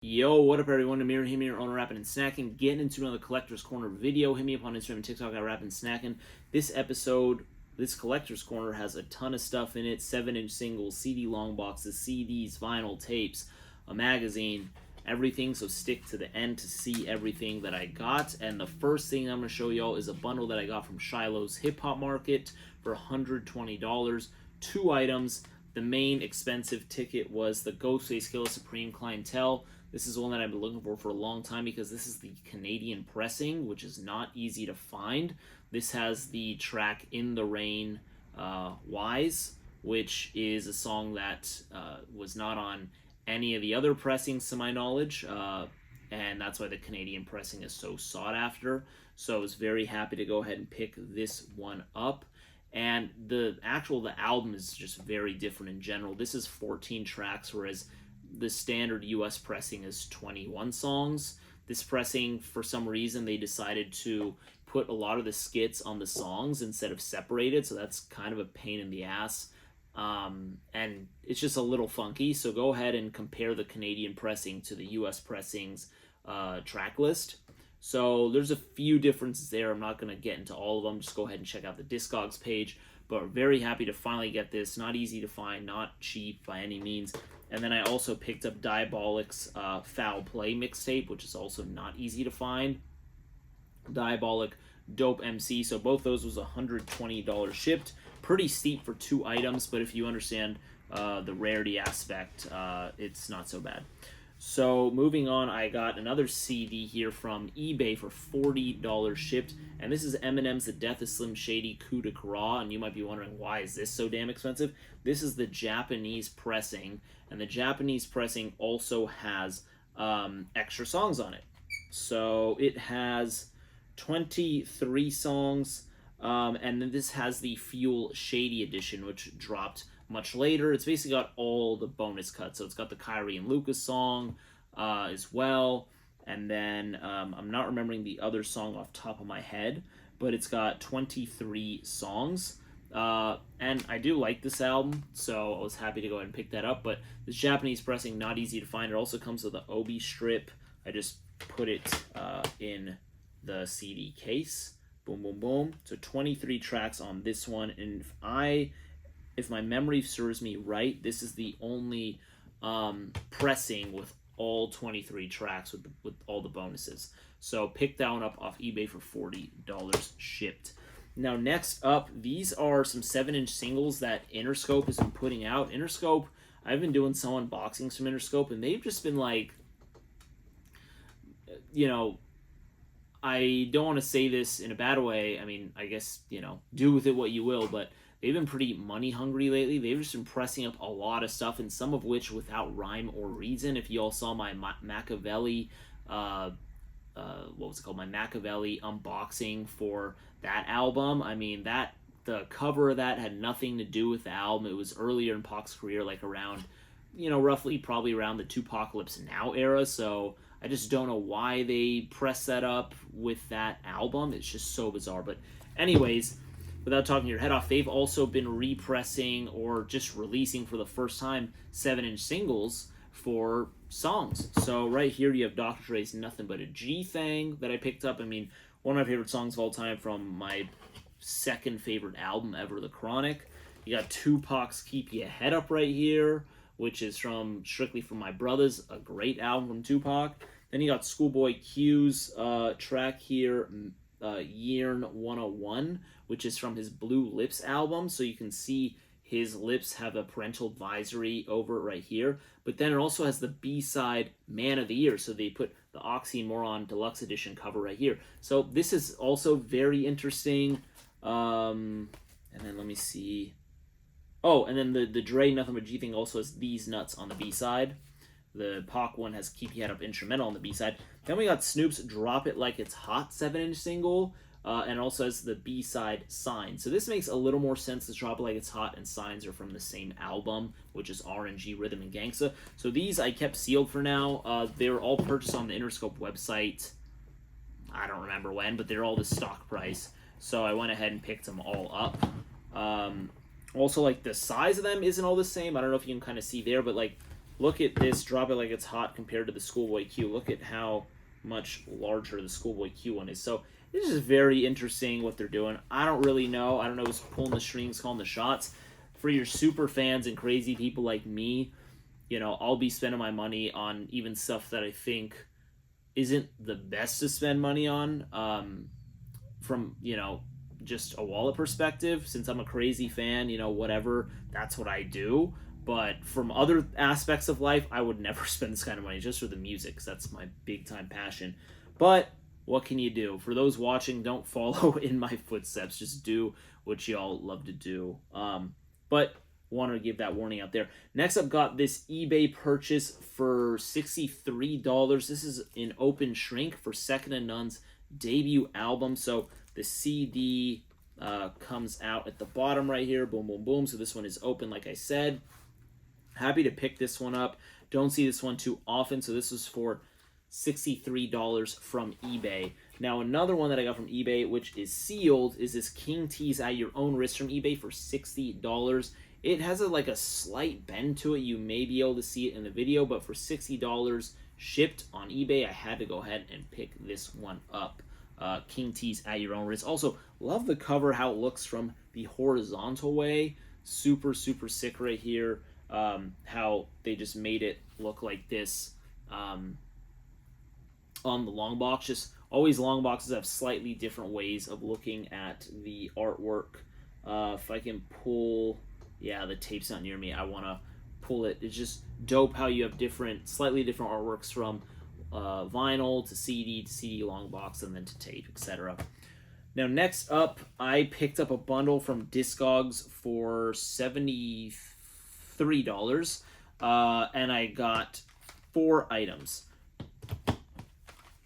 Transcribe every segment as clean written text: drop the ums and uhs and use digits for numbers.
Yo, what up everyone? Amir here on Rappin' and Snackin', getting into another Collector's Corner video. Hit me up on Instagram and TikTok at Rappin' Snackin'. This episode, this Collector's Corner has a ton of stuff in it. 7-inch singles, CD long boxes, CDs, vinyl, tapes, a magazine, everything. So stick to the end to see everything that I got. And the first thing I'm going to show y'all is a bundle that I got from Shiloh's Hip Hop Market for $120. 2 items. The main expensive ticket was the Ghostface Killah Supreme Clientele. This is one that I've been looking for a long time because this is the Canadian pressing, which is not easy to find. This has the track In the Rain Wise, which is a song that was not on any of the other pressings to my knowledge, and that's why the Canadian pressing is so sought after. So I was very happy to go ahead and pick this one up. And the album is just very different in general. This is 14 tracks, whereas the standard US pressing is 21 songs. This pressing, for some reason, they decided to put a lot of the skits on the songs instead of separated, so that's kind of a pain in the ass. And it's just a little funky, so go ahead and compare the Canadian pressing to the US pressing's track list. So there's a few differences there. I'm not going to get into all of them. Just go ahead and check out the Discogs page. But very happy to finally get this. Not easy to find, not cheap by any means. And then I also picked up Diabolic's Foul Play mixtape, which is also not easy to find. Diabolic, Dope MC. So both those was $120 shipped. Pretty steep for 2 items, but if you understand the rarity aspect, it's not so bad. So moving on, I got another CD here from eBay for $40 shipped, and this is Eminem's The Death of Slim Shady Coup de Grace, and you might be wondering, why is this so damn expensive? This is the Japanese pressing, and the Japanese pressing also has extra songs on it. So it has 23 songs, and then this has the Fuel Shady edition, which dropped much later. It's basically got all the bonus cuts. So it's got the Kyrie and Lucas song as well. And then I'm not remembering the other song off the top of my head, but it's got 23 songs. And I do like this album, so I was happy to go ahead and pick that up. But this Japanese pressing, not easy to find. It also comes with an Obi strip. I just put it in the CD case. Boom, boom, boom. So 23 tracks on this one. And if my memory serves me right, this is the only pressing with all 23 tracks with all the bonuses. So pick that one up off eBay for $40 shipped. Now next up, these are some 7-inch singles that Interscope has been putting out. Interscope, I've been doing some unboxings from Interscope, and they've just been like, you know, I don't want to say this in a bad way. I mean, I guess, do with it what you will, but they've been pretty money hungry lately. They've just been pressing up a lot of stuff, and some of which without rhyme or reason. If you all saw my Machiavelli, what was it called? My Machiavelli unboxing for that album. I mean, the cover of that had nothing to do with the album. It was earlier in Pac's career, like around, roughly probably around the Tupacalypse Now era. So I just don't know why they pressed that up with that album. It's just so bizarre. But anyways, without talking your head off, they've also been repressing or just releasing for the first time 7-inch singles for songs. So right here you have Dr. Dre's Nothing But a G Thing that I picked up. I mean, one of my favorite songs of all time from my second favorite album ever, The Chronic. You got Tupac's Keep Your Head Up right here, which is from Strictly For My Brothers, a great album from Tupac. Then you got Schoolboy Q's track here, Yearn 101, which is from his Blue Lips album. So you can see his lips have a parental advisory over it right here. But then it also has the B-side Man of the Year. So they put the Oxymoron Deluxe Edition cover right here. So this is also very interesting. And then let me see. Oh, and then the Dre Nothing But G Thing also has These Nuts on the B-side. The Pac one has Keep Your Head Up instrumental on the B-side. Then we got Snoop's Drop It Like It's Hot 7-inch single. And it also has the B-side Signs. So this makes a little more sense. The Drop It Like It's Hot and Signs are from the same album, which is RNG Rhythm and Gangsta. So these I kept sealed for now. They were all purchased on the Interscope website. I don't remember when, but they're all the stock price. So I went ahead and picked them all up. Also, like, the size of them isn't all the same. I don't know if you can kind of see there, but, like, look at this, Drop It Like It's Hot compared to the Schoolboy Q. Look at how much larger the Schoolboy Q one is. So this is very interesting what they're doing. I don't really know. I don't know who's pulling the strings, calling the shots. For your super fans and crazy people like me, I'll be spending my money on even stuff that I think isn't the best to spend money on, from, just a wallet perspective. Since I'm a crazy fan, whatever, that's what I do. But from other aspects of life, I would never spend this kind of money just for the music, because that's my big time passion. But what can you do? For those watching, don't follow in my footsteps. Just do what y'all love to do. But want to give that warning out there. Next up, got this eBay purchase for $63. This is an open shrink for Second and None's debut album. So the CD comes out at the bottom right here. Boom, boom, boom. So this one is open, like I said. Happy to pick this one up. Don't see this one too often. So this was for $63 from eBay. Now another one that I got from eBay, which is sealed, is this King Tees At Your Own Risk from eBay for $60. It has a slight bend to it. You may be able to see it in the video, but for $60 shipped on eBay, I had to go ahead and pick this one up. King Tees At Your Own Risk. Also, love the cover, how it looks from the horizontal way. Super, super sick right here. How they just made it look like this on the long box. Just always long boxes have slightly different ways of looking at the artwork. If I can pull, yeah, the tape's not near me. I want to pull it. It's just dope how you have slightly different artworks from vinyl to CD long box, and then to tape, etc. Now next up, I picked up a bundle from Discogs for $73, and I got 4 items.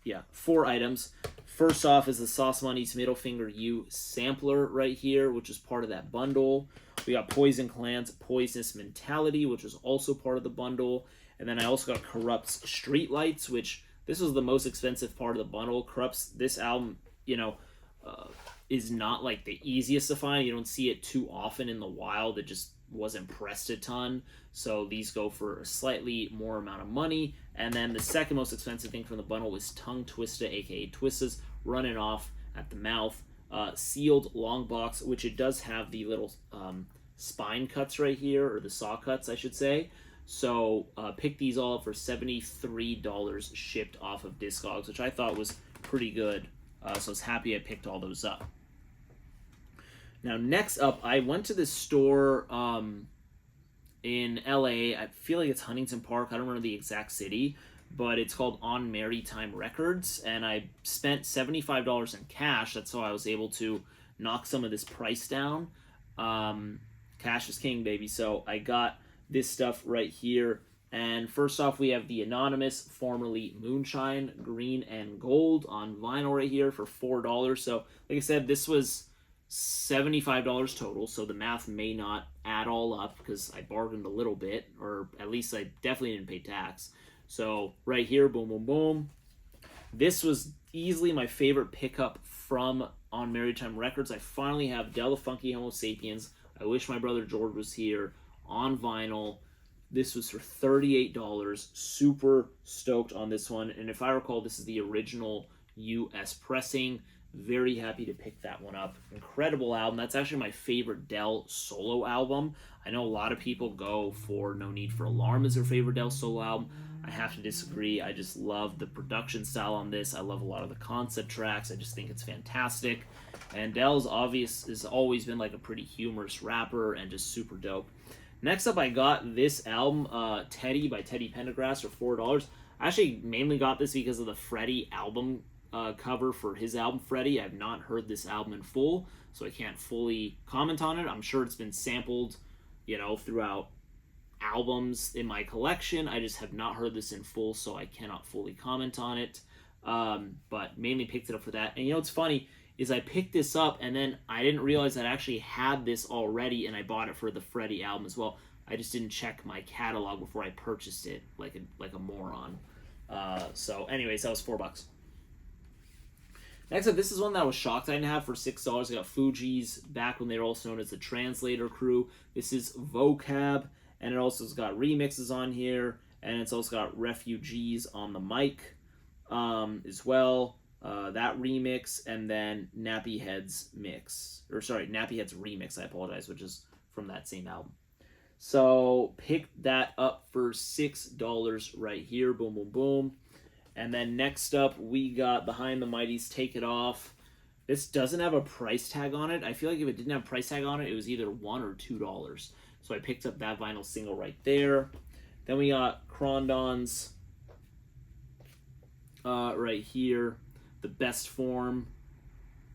Yeah, 4 items. First off is the Sauce Money's Middle Finger You sampler right here, which is part of that bundle. We got Poison Clan's Poisonous Mentality, which was also part of the bundle. And then I also got Kurupt's Streetlights, which this was the most expensive part of the bundle. Kurupt's, this album, is not like the easiest to find. You don't see it too often in the wild. It just wasn't pressed a ton. So these go for a slightly more amount of money. And then the second most expensive thing from the bundle was Tongue Twista, aka Twista's Running Off at the Mouth. Sealed long box, which it does have the little spine cuts right here, or the saw cuts, I should say. So picked these all up for $73 shipped off of Discogs, which I thought was pretty good. So I was happy I picked all those up. Now next up, I went to this store in LA. I feel like it's Huntington Park. I don't remember the exact city, but it's called On Maritime Records, and I spent $75 in cash. That's how I was able to knock some of this price down. Cash is king, baby. So I got this stuff right here. And first off, we have the Anonymous, formerly Moonshine, Green and Gold on vinyl right here for $4. So like I said, this was $75 total, so the math may not add all up because I bargained a little bit, or at least I definitely didn't pay tax. So right here, boom, boom, boom. This was easily my favorite pickup from On Maritime Records. I finally have Del the Funky Homo Sapiens. I wish my brother George was here, on vinyl. This was for $38. Super stoked on this one. And if I recall, this is the original US pressing. Very happy to pick that one up. Incredible album. That's actually my favorite Del solo album. I know a lot of people go for No Need for Alarm as their favorite Del solo album. I have to disagree. I just love the production style on this. I love a lot of the concept tracks. I just think it's fantastic. And Del's has always been like a pretty humorous rapper and just super dope. Next up, I got this album, Teddy by Teddy Pendergrass, for $4. I actually mainly got this because of the Freddie album cover for his album, Freddie. I've not heard this album in full, so I can't fully comment on it. I'm sure it's been sampled, throughout albums in my collection. I just have not heard this in full, so I cannot fully comment on it. But mainly picked it up for that. And what's funny is I picked this up and then I didn't realize I actually had this already, and I bought it for the Freddie album as well. I just didn't check my catalog before I purchased it, like a moron. So anyways, that was $4. Next up, this is one that I was shocked I didn't have for $6. I got Fuji's, back when they were also known as the Translator Crew. This is Vocab, and it also has got remixes on here, and it's also got Refugees on the mic as well. That remix, and then Nappy Head's Nappy Head's remix, I apologize, which is from that same album. So pick that up for $6 right here. Boom, boom, boom. And then next up, we got Behind the Mighty's Take It Off. This doesn't have a price tag on it. I feel like if it didn't have a price tag on it, it was either $1 or $2. So I picked up that vinyl single right there. Then we got Crondon's right here, The Best Form.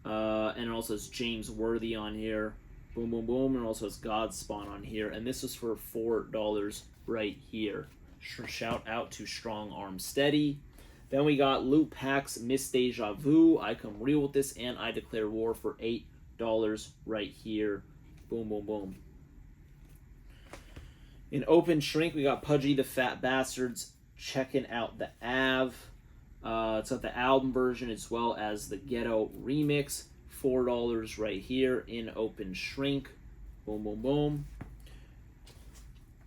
And it also has James Worthy on here. Boom, boom, boom. And it also has Godspawn on here. And this was for $4 right here. Shout out to Strong Arm Steady. Then we got Loot Pack's Miss Deja Vu, I Come Real With This, and I Declare War for $8 right here. Boom, boom, boom. In Open Shrink, we got Pudgy the Fat Bastards checking out the Av. It's got the album version as well as the Ghetto remix. $4 right here in Open Shrink. Boom, boom, boom.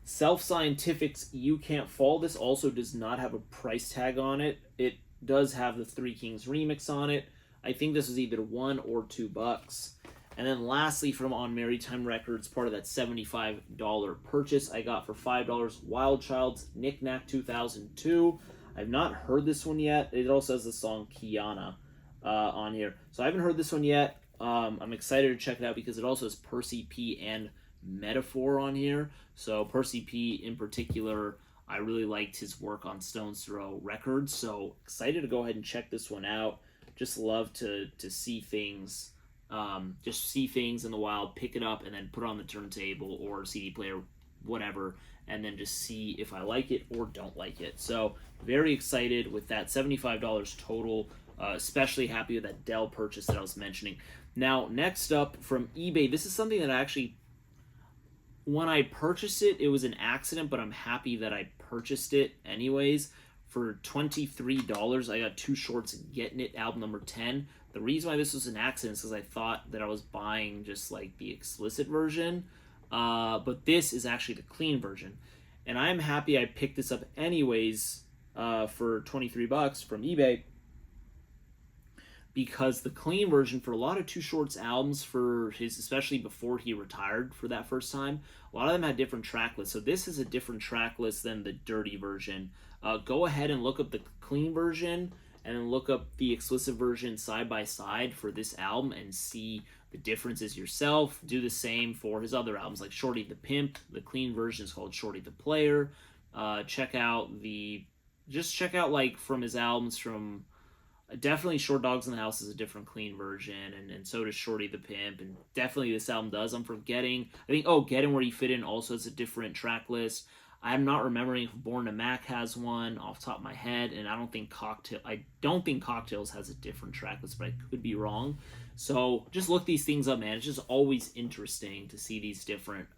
Self Scientific's You Can't Fall. This also does not have a price tag on it. It does have the Three Kings remix on it. I think this was either $1 or $2. And then lastly, from On Maritime Records, part of that $75 purchase, I got for $5 Wild Child's Knick Knack 2002. I've not heard this one yet. It also has the song Kiana on here. So I haven't heard this one yet. I'm excited to check it out because it also has Percy P and Metaphor on here. So Percy P in particular, I really liked his work on Stone's Throw Records. So excited to go ahead and check this one out. Just love to see things. Just see things in the wild, pick it up, and then put it on the turntable or CD player, whatever, and then just see if I like it or don't like it. So very excited with that $75 total. Especially happy with that Dell purchase that I was mentioning. Now, next up from eBay, this is something that I actually, when I purchased it, it was an accident, but I'm happy that I purchased it anyways. For $23, I got Too Short's Getting It, album number 10. The reason why this was an accident is because I thought that I was buying just like the explicit version, but this is actually the clean version. And I'm happy I picked this up anyways for $23 from eBay, because the clean version for a lot of Too Short's albums, for his, especially before he retired for that first time, a lot of them had different track lists. So this is a different track list than the dirty version. Go ahead and look up the clean version and then look up the explicit version side by side for this album and see the differences yourself. Do the same for his other albums like Shorty the Pimp. The clean version is called Shorty the Player. Check out like from his albums from definitely Short Dogs in the House is a different clean version, and so does Shorty the Pimp, and definitely this album does. I'm forgetting. I think, Get In Where You Fit In also has a different track list. I'm not remembering if Born to Mac has one off the top of my head, and I don't think Cocktails has a different track list, but I could be wrong. So just look these things up, man. It's just always interesting to see these different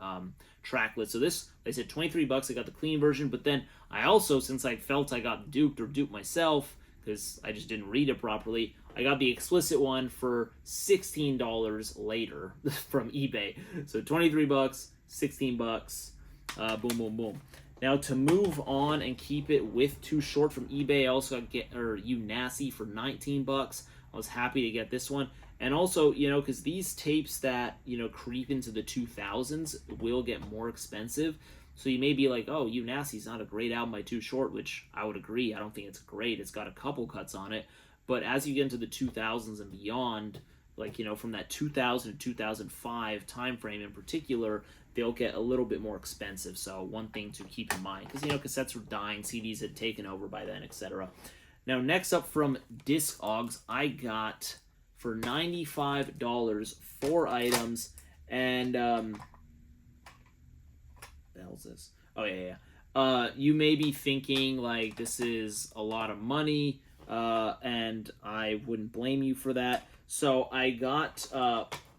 track lists. So this, like I said, $23, I got the clean version, but then I also, since I felt I got duped myself, because I just didn't read it properly, I got the explicit one for $16 later from eBay. So $23, $16, boom, boom, boom. Now to move on and keep it with Too Short from eBay, I also got You Nasty for $19. I was happy to get this one. And also, because these tapes that, creep into the 2000s will get more expensive. So you may be like, You Nasty's not a great album by Too Short, which I would agree. I don't think it's great. It's got a couple cuts on it. But as you get into the 2000s and beyond, like, from that 2000 to 2005 time frame in particular, they'll get a little bit more expensive. So one thing to keep in mind, because, cassettes were dying, CDs had taken over by then, etc. Now, next up from Discogs, I got for $95 4 items, and the hell's this? Oh, yeah. You may be thinking, like, this is a lot of money, and I wouldn't blame you for that. So I got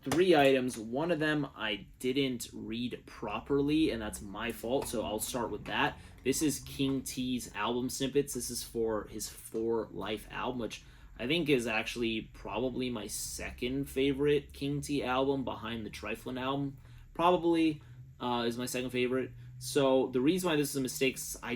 3 items. One of them I didn't read properly, and that's my fault, so I'll start with that. This is King T's album snippets. This is for his For Life album, which I think is actually probably my second favorite King T album behind the Triflin album. Probably is my second favorite. So the reason why this is a mistake is I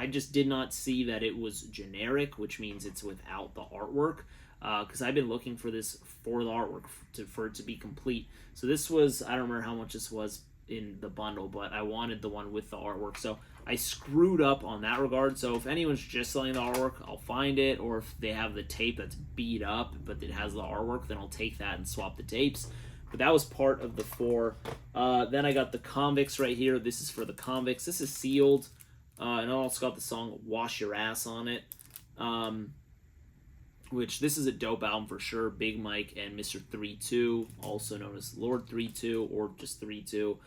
just did not see that it was generic, which means it's without the artwork. Because I've been looking for this for the artwork for it to be complete. So this was, I don't remember how much this was in the bundle, but I wanted the one with the artwork. So I screwed up on that regard. So if anyone's just selling the artwork, I'll find it. Or if they have the tape that's beat up, but it has the artwork, then I'll take that and swap the tapes. But that was part of the 4. Then I got the Convicts right here. This is for the Convicts. This is sealed. And I also got the song Wash Your Ass on it. Which this is a dope album for sure. Big Mike and Mr. 32, also known as Lord 32 or just 32.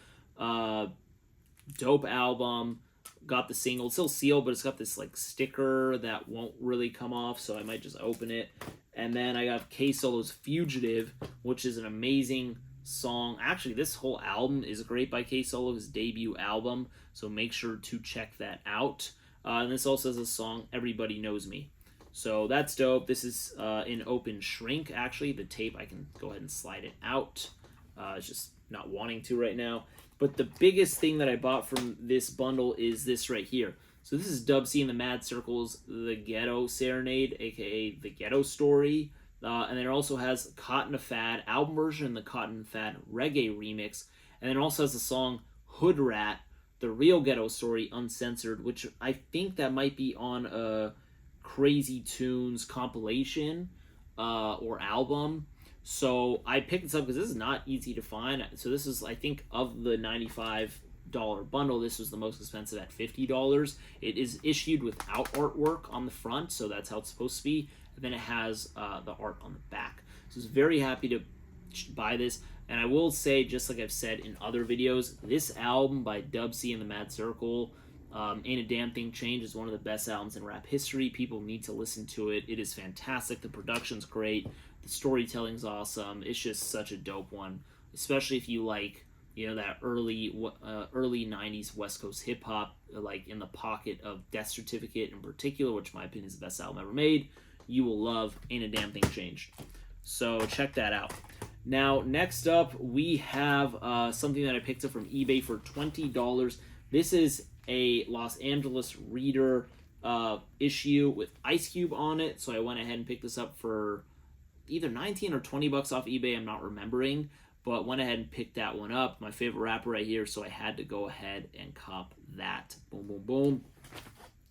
Dope album. Got the single. It's still sealed, but it's got this like sticker that won't really come off, so I might just open it. And then I got K Solo's Fugitive, which is an amazing song. Actually, this whole album is great by K Solo, his debut album, so make sure to check that out. And this also has a song, Everybody Knows Me. So that's dope. This is in open shrink, actually. The tape, I can go ahead and slide it out. It's just not wanting to right now. But the biggest thing that I bought from this bundle is this right here. So this is Dub C and the Mad Circles, The Ghetto Serenade, a.k.a. The Ghetto Story. And then it also has Cotton Fad album version and the Cotton Fad reggae remix. And then it also has the song Hood Rat, The Real Ghetto Story Uncensored, which I think that might be on a Crazy Tunes compilation or album. So I picked this up because this is not easy to find. So this is, I think, of the $95 bundle, this was the most expensive at $50. It is issued without artwork on the front, so that's how it's supposed to be. And then it has the art on the back. So I was very happy to buy this. And I will say, just like I've said in other videos, this album by Dub C and the Mad Circle, Ain't a Damn Thing Changed, is one of the best albums in rap history. People need to listen to it. It is fantastic. The production's great. The storytelling's awesome. It's just such a dope one, especially if you like, you know, that early 90s West Coast hip hop, like In the Pocket of Death Certificate in particular, which in my opinion is the best album ever made. You will love Ain't a Damn Thing Changed. So check that out. Now, next up, we have something that I picked up from eBay for $20. This is a Los Angeles Reader issue with Ice Cube on it. So I went ahead and picked this up for either 19 or 20 bucks off eBay. I'm not remembering, but went ahead and picked that one up. My favorite rapper right here, so I had to go ahead and cop that. Boom, boom, boom.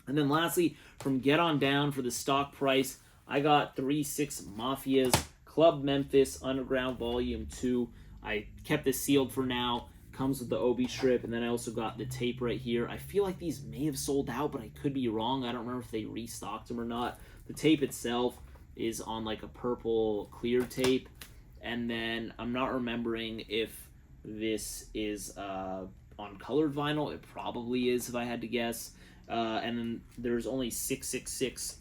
And then lastly, from Get On Down for the stock price, I got 3-6 Mafia's Club Memphis Underground Volume 2. I kept this sealed for now. Comes with the Obi strip, and then I also got the tape right here. I feel like these may have sold out, but I could be wrong. I don't remember if they restocked them or not. The tape itself is on like a purple clear tape, and then I'm not remembering if this is on colored vinyl. It probably is, if I had to guess. And then there's only 666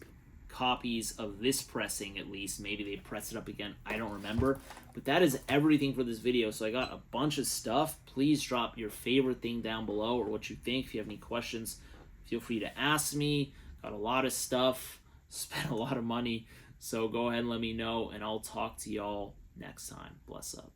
copies of this pressing, at least. Maybe they press it up again, I don't remember. But that is everything for this video. So I got a bunch of stuff. Please drop your favorite thing down below, or what you think. If you have any questions, feel free to ask me. Got a lot of stuff, spent a lot of money, so go ahead and let me know, and I'll talk to y'all next time. Bless up.